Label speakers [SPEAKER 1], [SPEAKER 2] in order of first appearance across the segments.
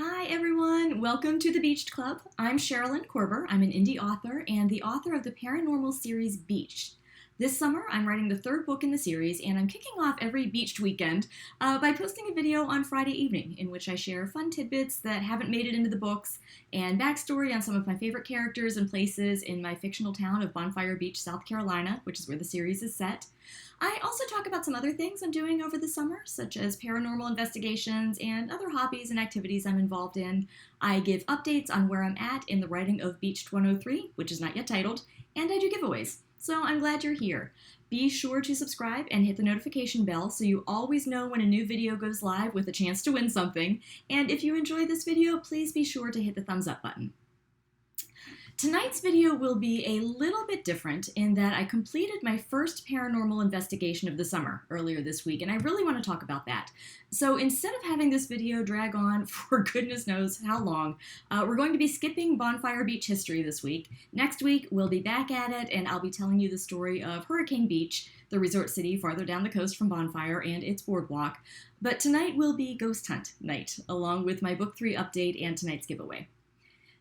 [SPEAKER 1] Hi everyone, welcome to the Beached Club. I'm Sherilyn Korber. I'm an indie author and the author of the paranormal series Beached. This summer, I'm writing the third book in the series, and I'm kicking off every Beached weekend by posting a video on Friday evening in which I share fun tidbits that haven't made it into the books and backstory on some of my favorite characters and places in my fictional town of Bonfire Beach, South Carolina, which is where the series is set. I also talk about some other things I'm doing over the summer, such as paranormal investigations and other hobbies and activities I'm involved in. I give updates on where I'm at in the writing of Beached 103, which is not yet titled, and I do giveaways. So I'm glad you're here. Be sure to subscribe and hit the notification bell so you always know when a new video goes live with a chance to win something. And if you enjoyed this video, please be sure to hit the thumbs up button. Tonight's video will be a little bit different in that I completed my first paranormal investigation of the summer earlier this week, and I really want to talk about that. So instead of having this video drag on for goodness knows how long, we're going to be skipping Bonfire Beach history this week. Next week, we'll be back at it, and I'll be telling you the story of Hurricane Beach, the resort city farther down the coast from Bonfire and its boardwalk. But tonight will be Ghost Hunt night, along with my Book 3 update and tonight's giveaway.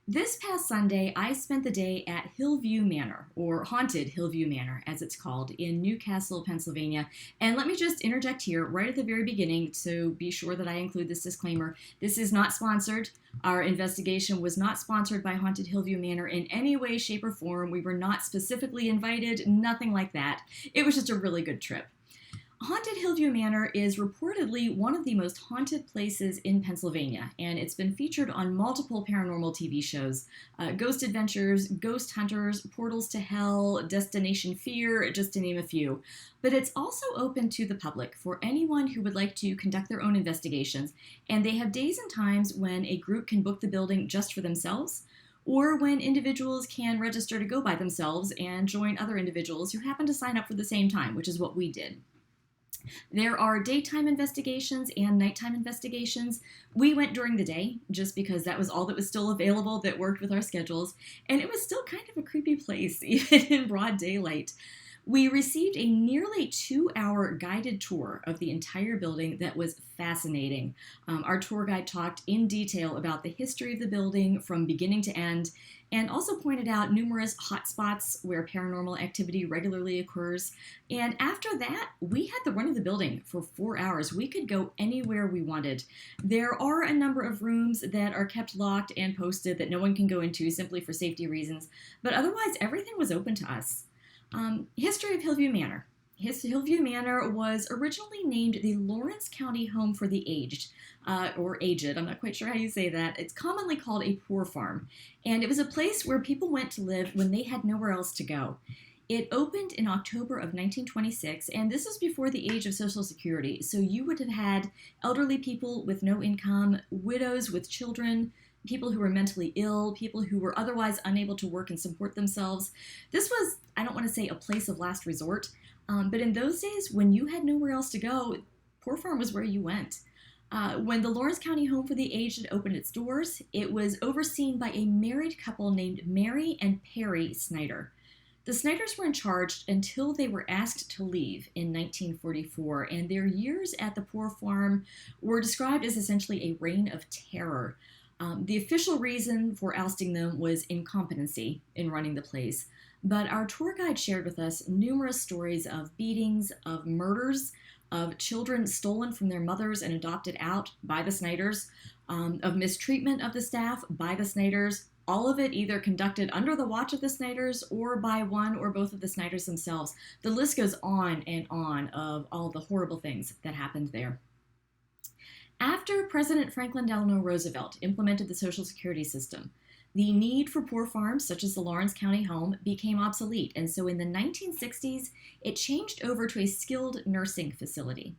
[SPEAKER 1] This past Sunday, I spent the day at Hillview Manor, or Haunted Hill View Manor, as it's called, in Newcastle, Pennsylvania. And let me just interject here right at the very beginning to be sure that I include this disclaimer. This is not sponsored. Our investigation was not sponsored by Haunted Hillview Manor in any way, shape, or form. We were not specifically invited, nothing like that. It was just a really good trip. Haunted Hillview Manor is reportedly one of the most haunted places in Pennsylvania, and it's been featured on multiple paranormal TV shows. Ghost Adventures, Ghost Hunters, Portals to Hell, Destination Fear, just to name a few. But it's also open to the public for anyone who would like to conduct their own investigations, and they have days and times when a group can book the building just for themselves, or when individuals can register to go by themselves and join other individuals who happen to sign up for the same time, which is what we did. There are daytime investigations and nighttime investigations. We went during the day just because that was all that was still available that worked with our schedules, and it was still kind of a creepy place, even in broad daylight. We received a nearly 2-hour guided tour of the entire building that was fascinating. Our tour guide talked in detail about the history of the building from beginning to end, and also pointed out numerous hot spots where paranormal activity regularly occurs. And after that, we had the run of the building for 4 hours. We could go anywhere we wanted. There are a number of rooms that are kept locked and posted that no one can go into simply for safety reasons, but otherwise everything was open to us. History of Hillview Manor. Hillview Manor was originally named the Lawrence County Home for the Aged, or Aged, I'm not quite sure how you say that. It's commonly called a poor farm, and it was a place where people went to live when they had nowhere else to go. It opened in October of 1926, and this was before the age of Social Security, so you would have had elderly people with no income, widows with children, people who were mentally ill, people who were otherwise unable to work and support themselves. This was, I don't want to say a place of last resort, but in those days, when you had nowhere else to go, Poor Farm was where you went. When the Lawrence County Home for the Aged had opened its doors, it was overseen by a married couple named Mary and Perry Snyder. The Snyders were in charge until they were asked to leave in 1944, and their years at the Poor Farm were described as essentially a reign of terror. The official reason for ousting them was incompetency in running the place, but our tour guide shared with us numerous stories of beatings, of murders, of children stolen from their mothers and adopted out by the Snyders, of mistreatment of the staff by the Snyders, all of it either conducted under the watch of the Snyders or by one or both of the Snyders themselves. The list goes on and on of all the horrible things that happened there. After President Franklin Delano Roosevelt implemented the Social Security system, the need for poor farms, such as the Lawrence County Home, became obsolete, and so in the 1960s, it changed over to a skilled nursing facility,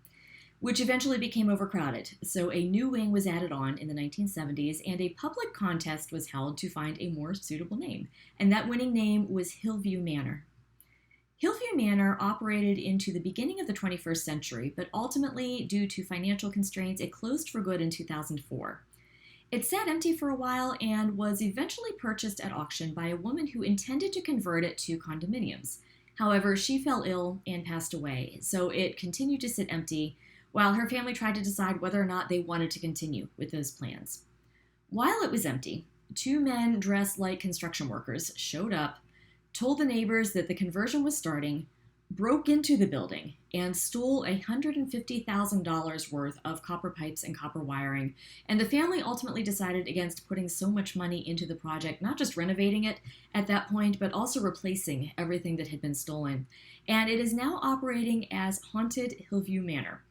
[SPEAKER 1] which eventually became overcrowded. So a new wing was added on in the 1970s, and a public contest was held to find a more suitable name, and that winning name was Hillview Manor. Hillview Manor operated into the beginning of the 21st century, but ultimately, due to financial constraints, it closed for good in 2004. It sat empty for a while and was eventually purchased at auction by a woman who intended to convert it to condominiums. However, she fell ill and passed away, so it continued to sit empty while her family tried to decide whether or not they wanted to continue with those plans. While it was empty, two men dressed like construction workers showed up, told the neighbors that the conversion was starting, broke into the building, and stole $150,000 worth of copper pipes and copper wiring. And the family ultimately decided against putting so much money into the project, not just renovating it at that point, but also replacing everything that had been stolen. And it is now operating as Haunted Hill View Manor.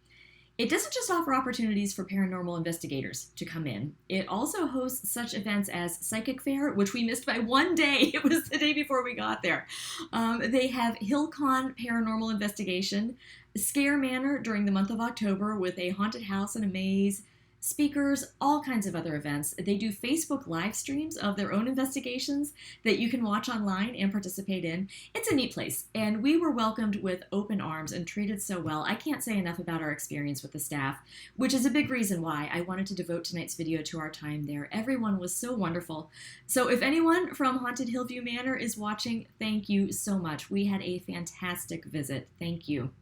[SPEAKER 1] It doesn't just offer opportunities for paranormal investigators to come in. It also hosts such events as Psychic Fair, which we missed by one day. It was the day before we got there. They have HillCon Paranormal Investigation, Scare Manor during the month of October with a haunted house and a maze, speakers, all kinds of other events. They do Facebook live streams of their own investigations that you can watch online and participate in. It's a neat place, and we were welcomed with open arms and treated so well. I can't say enough about our experience with the staff, which is a big reason why I wanted to devote tonight's video to our time there. Everyone was so wonderful. So if anyone from Haunted Hill View Manor is watching, thank you so much. We had a fantastic visit. Thank you.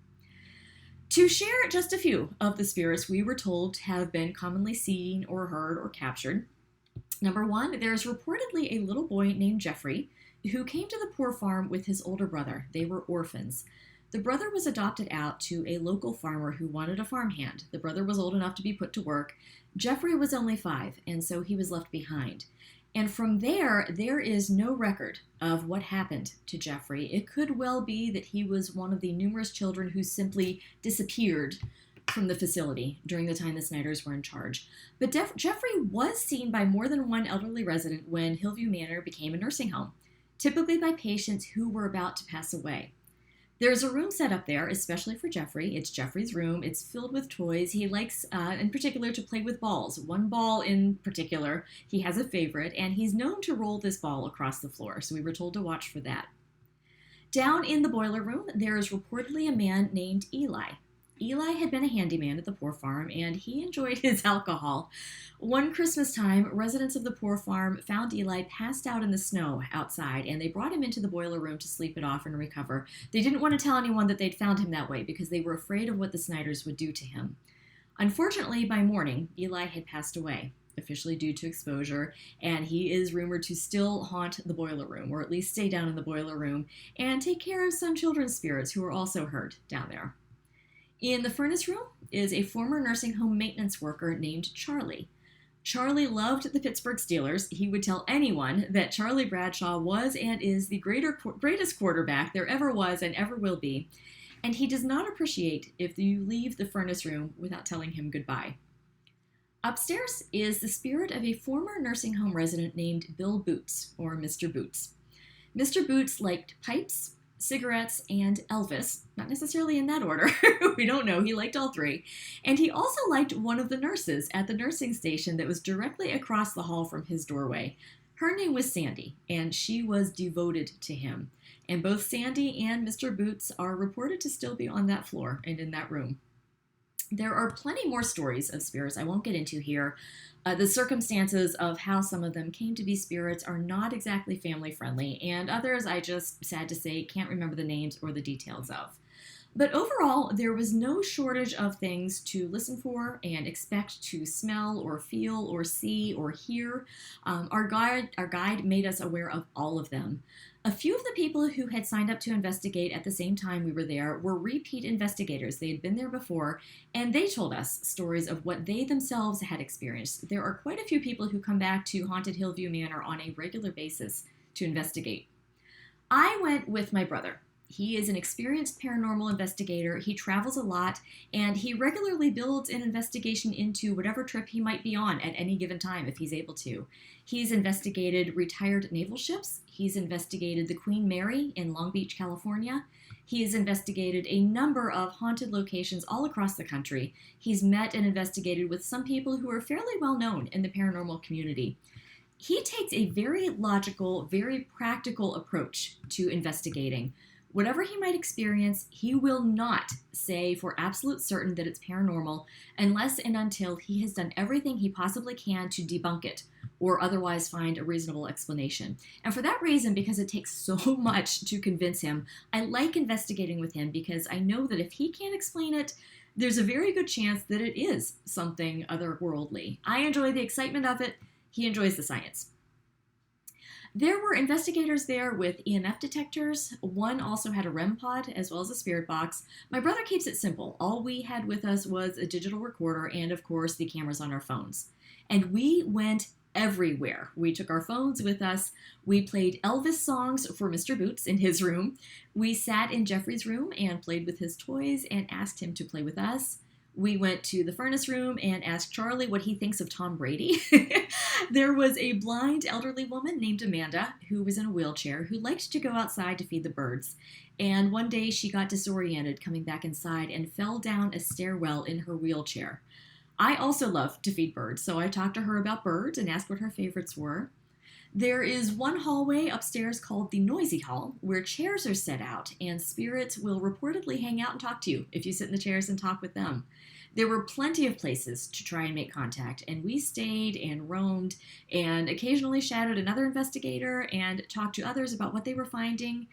[SPEAKER 1] To share just a few of the spirits we were told have been commonly seen or heard or captured. Number one, there's reportedly a little boy named Jeffrey who came to the poor farm with his older brother. They were orphans. The brother was adopted out to a local farmer who wanted a farmhand. The brother was old enough to be put to work. Jeffrey was only 5, and so he was left behind. And from there is no record of what happened to Jeffrey. It could well be that he was one of the numerous children who simply disappeared from the facility during the time the Snyders were in charge. But Jeffrey was seen by more than one elderly resident when Hillview Manor became a nursing home, typically by patients who were about to pass away. There's a room set up there, especially for Jeffrey. It's Jeffrey's room. It's filled with toys. He likes, in particular, to play with balls. One ball in particular, he has a favorite, and he's known to roll this ball across the floor, so we were told to watch for that. Down in the boiler room, there is reportedly a man named Eli. Eli had been a handyman at the poor farm, and he enjoyed his alcohol. One Christmas time, residents of the poor farm found Eli passed out in the snow outside, and they brought him into the boiler room to sleep it off and recover. They didn't want to tell anyone that they'd found him that way because they were afraid of what the Snyders would do to him. Unfortunately, by morning, Eli had passed away, officially due to exposure, and he is rumored to still haunt the boiler room, or at least stay down in the boiler room, and take care of some children's spirits who were also hurt down there. In the furnace room is a former nursing home maintenance worker named Charlie. Charlie loved the Pittsburgh Steelers. He would tell anyone that Charlie Bradshaw was and is the greatest quarterback there ever was and ever will be, and he does not appreciate if you leave the furnace room without telling him goodbye. Upstairs is the spirit of a former nursing home resident named Bill Boots, or Mr. Boots. Mr. Boots liked pipes, cigarettes, and Elvis, not necessarily in that order. We don't know. He liked all three. And he also liked one of the nurses at the nursing station that was directly across the hall from his doorway. Her name was Sandy, and she was devoted to him. And both Sandy and Mr. Boots are reported to still be on that floor and in that room. There are plenty more stories of spirits I won't get into here. The circumstances of how some of them came to be spirits are not exactly family friendly, and others I just, sad to say, can't remember the names or the details of. But overall, there was no shortage of things to listen for and expect to smell or feel or see or hear. Our guide made us aware of all of them. A few of the people who had signed up to investigate at the same time we were there were repeat investigators. They had been there before, and they told us stories of what they themselves had experienced. There are quite a few people who come back to Haunted Hill View Manor on a regular basis to investigate. I went with my brother. He is an experienced paranormal investigator. He travels a lot, and he regularly builds an investigation into whatever trip he might be on at any given time if he's able to. He's investigated retired naval ships. He's investigated the Queen Mary in Long Beach, California. He has investigated a number of haunted locations all across the country. He's met and investigated with some people who are fairly well known in the paranormal community. He takes a very logical, very practical approach to investigating. Whatever he might experience, he will not say for absolute certain that it's paranormal unless and until he has done everything he possibly can to debunk it or otherwise find a reasonable explanation. And for that reason, because it takes so much to convince him, I like investigating with him because I know that if he can't explain it, there's a very good chance that it is something otherworldly. I enjoy the excitement of it. He enjoys the science. There were investigators there with EMF detectors. One also had a REM pod as well as a spirit box. My brother keeps it simple. All we had with us was a digital recorder and, of course, the cameras on our phones. And we went everywhere. We took our phones with us. We played Elvis songs for Mr. Boots in his room. We sat in Jeffrey's room and played with his toys and asked him to play with us. We went to the furnace room and asked Charlie what he thinks of Tom Brady. There was a blind elderly woman named Amanda who was in a wheelchair who liked to go outside to feed the birds. And one day she got disoriented coming back inside and fell down a stairwell in her wheelchair. I also love to feed birds, so I talked to her about birds and asked what her favorites were. There is one hallway upstairs called the Noisy Hall, where chairs are set out, and spirits will reportedly hang out and talk to you if you sit in the chairs and talk with them. There were plenty of places to try and make contact, and we stayed and roamed and occasionally shadowed another investigator and talked to others about what they were finding.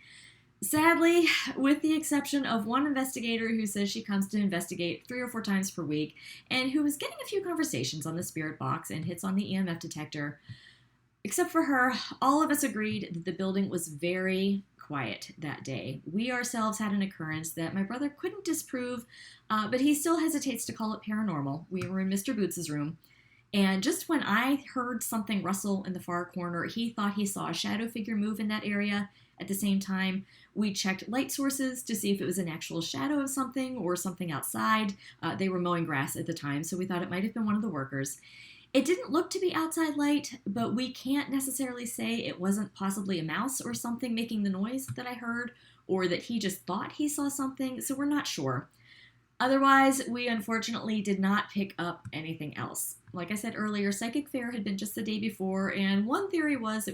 [SPEAKER 1] Sadly, with the exception of one investigator who says she comes to investigate 3 or 4 times per week, and who was getting a few conversations on the spirit box and hits on the EMF detector, except for her, all of us agreed that the building was very quiet that day. We ourselves had an occurrence that my brother couldn't disprove, but he still hesitates to call it paranormal. We were in Mr. Boots' room, and just when I heard something rustle in the far corner, he thought he saw a shadow figure move in that area. At the same time, we checked light sources to see if it was an actual shadow of something or something outside. They were mowing grass at the time, so we thought it might have been one of the workers. It didn't look to be outside light, but we can't necessarily say it wasn't possibly a mouse or something making the noise that I heard, or that he just thought he saw something, so we're not sure. Otherwise, we unfortunately did not pick up anything else. Like I said earlier, Psychic Fair had been just the day before, and one theory was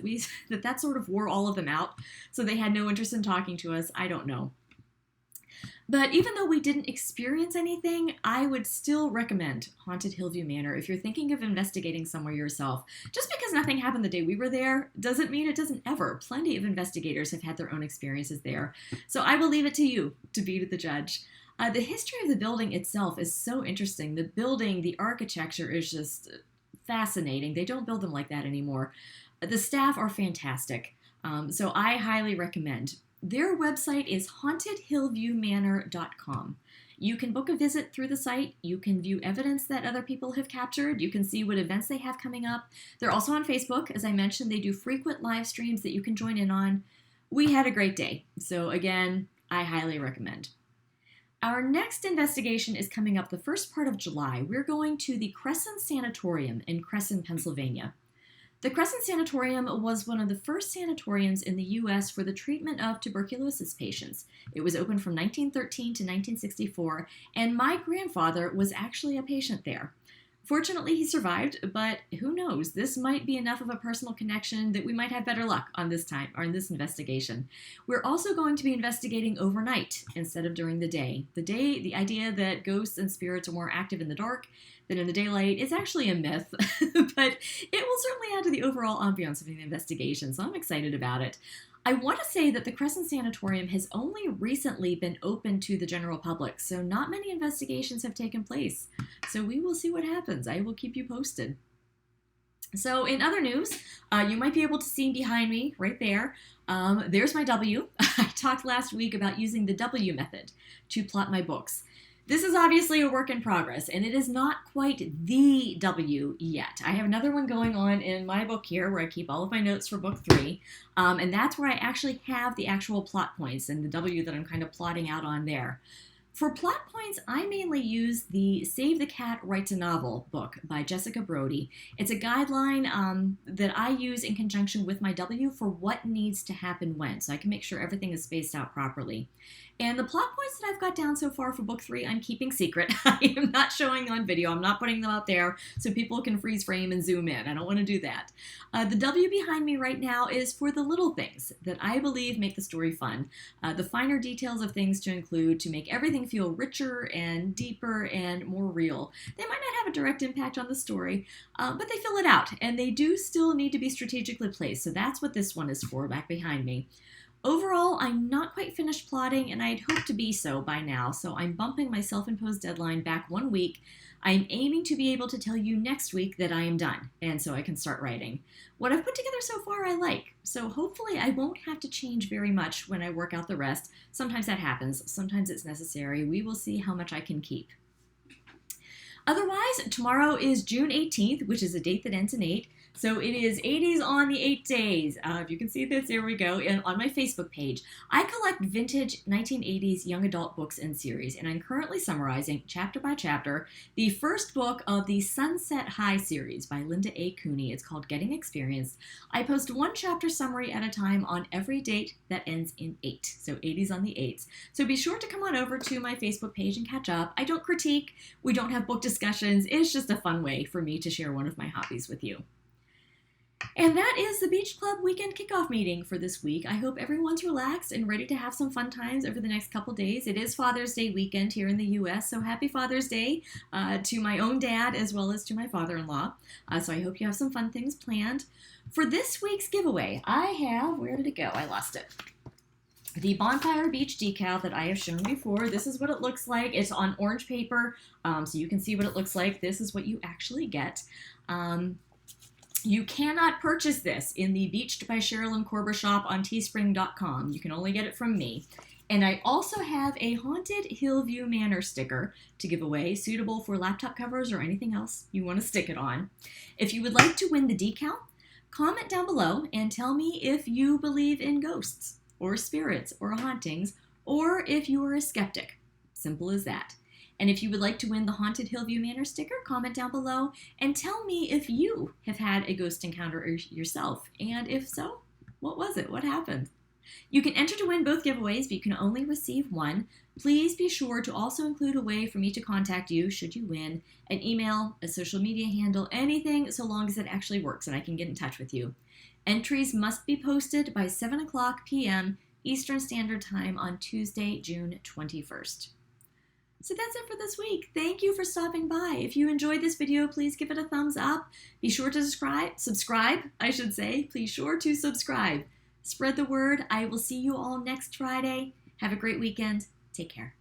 [SPEAKER 1] that sort of wore all of them out, so they had no interest in talking to us. I don't know. But even though we didn't experience anything, I would still recommend Haunted Hill View Manor if you're thinking of investigating somewhere yourself. Just because nothing happened the day we were there doesn't mean it doesn't ever. Plenty of investigators have had their own experiences there. So I will leave it to you to be the judge. The history of the building itself is so interesting. The building, the architecture is just fascinating. They don't build them like that anymore. The staff are fantastic. So I highly recommend. Their website is hauntedhillviewmanor.com. You can book a visit through the site. You can view evidence that other people have captured. You can see what events they have coming up. They're also on Facebook. As I mentioned, they do frequent live streams that you can join in on. We had a great day. So again, I highly recommend. Our next investigation is coming up the first part of July. We're going to the Crescent Sanatorium in Crescent, Pennsylvania. The Crescent Sanatorium was one of the first sanatoriums in the U.S. for the treatment of tuberculosis patients. It was open from 1913 to 1964, and my grandfather was actually a patient there. Fortunately, he survived, but who knows? This might be enough of a personal connection that we might have better luck on this time or in this investigation. We're also going to be investigating overnight instead of during the day. The idea that ghosts and spirits are more active in the dark than in the daylight is actually a myth, but it will certainly add to the overall ambiance of the investigation, so I'm excited about it. I want to say that the Crescent Sanatorium has only recently been open to the general public, so not many investigations have taken place. So we will see what happens. I will keep you posted. So in other news, you might be able to see behind me right there. There's my W. I talked last week about using the W method to plot my books. This is obviously a work in progress, and it is not quite the W yet. I have another one going on in my book here where I keep all of my notes for book 3, and that's where I actually have the actual plot points and the W that I'm kind of plotting out on there. For plot points, I mainly use the Save the Cat Writes a Novel book by Jessica Brody. It's a guideline that I use in conjunction with my W for what needs to happen when, so I can make sure everything is spaced out properly. And the plot points that I've got down so far for book 3, I'm keeping secret. I am not showing on video. I'm not putting them out there so people can freeze frame and zoom in. I don't want to do that. The W behind me right now is for the little things that I believe make the story fun. The finer details of things to include to make everything feel richer and deeper and more real. They might not have a direct impact on the story, but they fill it out, and they do still need to be strategically placed. So that's what this one is for back behind me. Overall, I'm not quite finished plotting, and I'd hoped to be so by now, so I'm bumping my self-imposed deadline back 1 week. I'm aiming to be able to tell you next week that I am done, and so I can start writing. What I've put together so far I like, so hopefully I won't have to change very much when I work out the rest. Sometimes that happens, sometimes it's necessary. We will see how much I can keep. Otherwise, tomorrow is June 18th, which is a date that ends in 8. So it is 80s on the 8 days. If you can see this, here we go. And on my Facebook page, I collect vintage 1980s young adult books and series, and I'm currently summarizing, chapter by chapter, the first book of the Sunset High series by Linda A. Cooney. It's called Getting Experienced. I post one chapter summary at a time on every date that ends in 8, so 80s on the 8s. So be sure to come on over to my Facebook page and catch up. I don't critique. We don't have book discussions. It's just a fun way for me to share one of my hobbies with you. And that is the Beach Club weekend kickoff meeting for this week. I hope everyone's relaxed and ready to have some fun times over the next couple days. It is Father's Day weekend here in the U.S., so happy Father's Day to my own dad as well as to my father-in-law. So I hope you have some fun things planned. For this week's giveaway, I have, where did it go? I lost it. The Bonfire Beach decal that I have shown before. This is what it looks like. It's on orange paper, so you can see what it looks like. This is what you actually get. You cannot purchase this in the Beached by Sherilyn Korber shop on teespring.com. You can only get it from me. And I also have a Haunted Hill View Manor sticker to give away, suitable for laptop covers or anything else you want to stick it on. If you would like to win the decal, comment down below and tell me if you believe in ghosts or spirits or hauntings, or if you are a skeptic. Simple as that. And if you would like to win the Haunted Hill View Manor sticker, comment down below and tell me if you have had a ghost encounter yourself. And if so, what was it? What happened? You can enter to win both giveaways, but you can only receive one. Please be sure to also include a way for me to contact you should you win. An email, a social media handle, anything, so long as it actually works and I can get in touch with you. Entries must be posted by 7 p.m. Eastern Standard Time on Tuesday, June 21st. So that's it for this week. Thank you for stopping by. If you enjoyed this video, please give it a thumbs up. Be sure to subscribe, I should say. Please sure to subscribe. Spread the word. I will see you all next Friday. Have a great weekend. Take care.